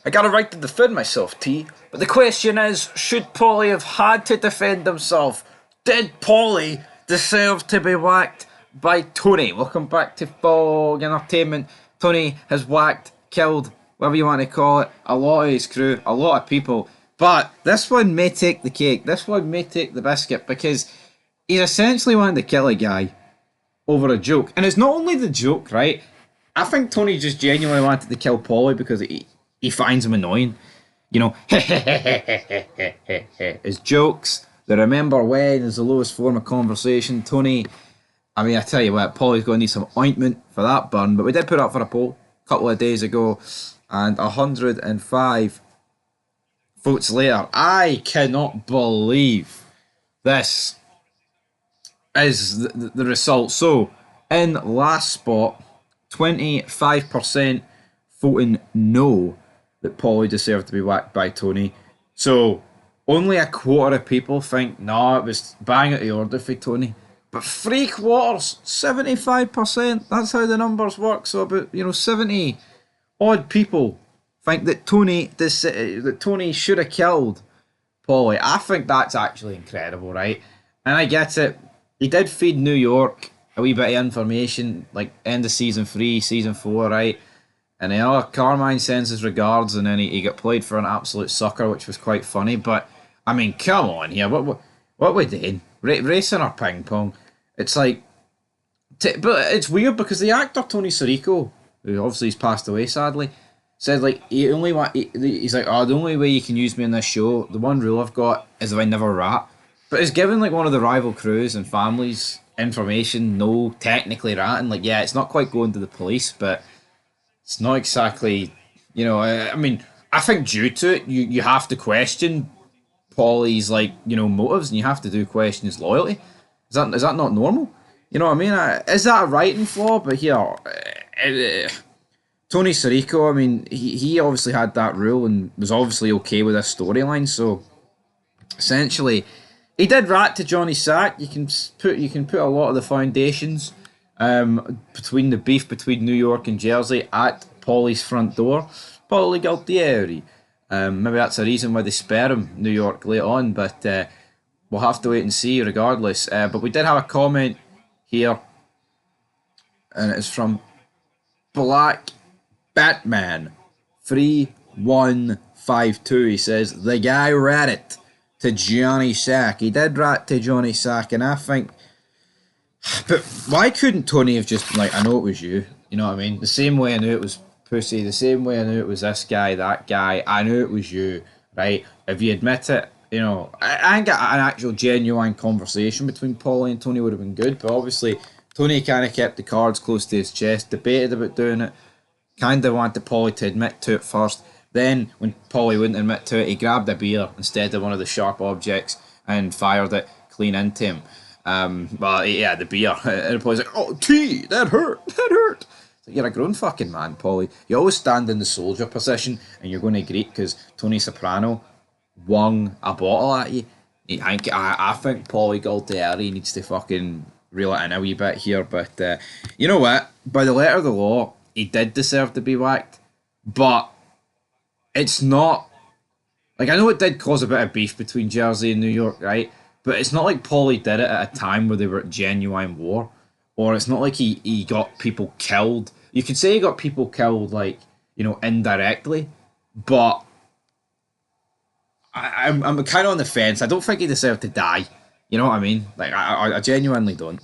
I got a right to defend myself, T. But the question is, should Paulie have had to defend himself? Did Paulie deserve to be whacked by Tony? Welcome back to Fog Entertainment. Tony has whacked, killed, whatever you want to call it, a lot of his crew, a lot of people. But this one may take the cake. This one may take the biscuit because he's essentially wanting to kill a guy over a joke. And it's not only the joke, right? I think Tony just genuinely wanted to kill Paulie because he finds him annoying. You know, his jokes, the remember when is the lowest form of conversation. Tony, I mean, I tell you what, Paulie's going to need some ointment for that burn. But we did put up for a poll a couple of days ago, and 105 votes later. I cannot believe this is the result. So, in last spot, 25% voting no that Paulie deserved to be whacked by Tony. So, only a quarter of people think, no, it was bang out the order for Tony. But three quarters, 75%, that's how the numbers work. So, about, 70 odd people think that Tony should have killed Paulie. I think that's actually incredible, right? And I get it. He did feed New York a wee bit of information, like end of season 3, season 4, right? And Carmine sends his regards, and then he got played for an absolute sucker, which was quite funny. But I mean, come on here, what we doing? Racing or ping pong? It's like, but it's weird because the actor Tony Sirico, who obviously has passed away sadly, said like he's like, oh, the only way you can use me in this show, the one rule I've got is if I never rat. But it's given like one of the rival crews and families information, no technically ratting. Like, yeah, it's not quite going to the police, but it's not exactly, I mean, I think due to it, you have to question Paulie's like, motives, and you have to question his loyalty. Is that not normal? You know what I mean? Is that a writing flaw? But here, Tony Sirico, I mean, he obviously had that rule and was obviously okay with this storyline. So essentially, he did rat to Johnny Sack. You can put a lot of the foundations between the beef between New York and Jersey at Paulie's front door. Paulie Gualtieri. Maybe that's a reason why they spare him, New York, late on, but we'll have to wait and see regardless. But we did have a comment here, and it's from Black Batman 3152. He says, the guy ratted to Johnny Sack. He did rat to Johnny Sack, and I think, but why couldn't Tony have just like, I know it was you, you know what I mean? The same way I knew it was Pussy, the same way I knew it was this guy, that guy, I knew it was you, right? If you admit it, I think an actual genuine conversation between Paulie and Tony would have been good, but obviously Tony kind of kept the cards close to his chest, debated about doing it, kind of wanted Paulie to admit to it first. Then, when Paulie wouldn't admit to it, he grabbed a beer instead of one of the sharp objects and fired it clean into him. Well, yeah, the beer. And Paulie's like, oh, T, that hurt. Like, you're a grown fucking man, Paulie. You always stand in the soldier position and you're going to greet because Tony Soprano wung a bottle at you. I think Paulie Gualtieri needs to fucking reel it in a wee bit here. But you know what? By the letter of the law, he did deserve to be whacked. But it's not, like, I know it did cause a bit of beef between Jersey and New York, right? But it's not like Paulie did it at a time where they were at genuine war. Or it's not like he got people killed. You could say he got people killed, like, indirectly. But I'm kind of on the fence. I don't think he deserved to die. You know what I mean? Like, I genuinely don't.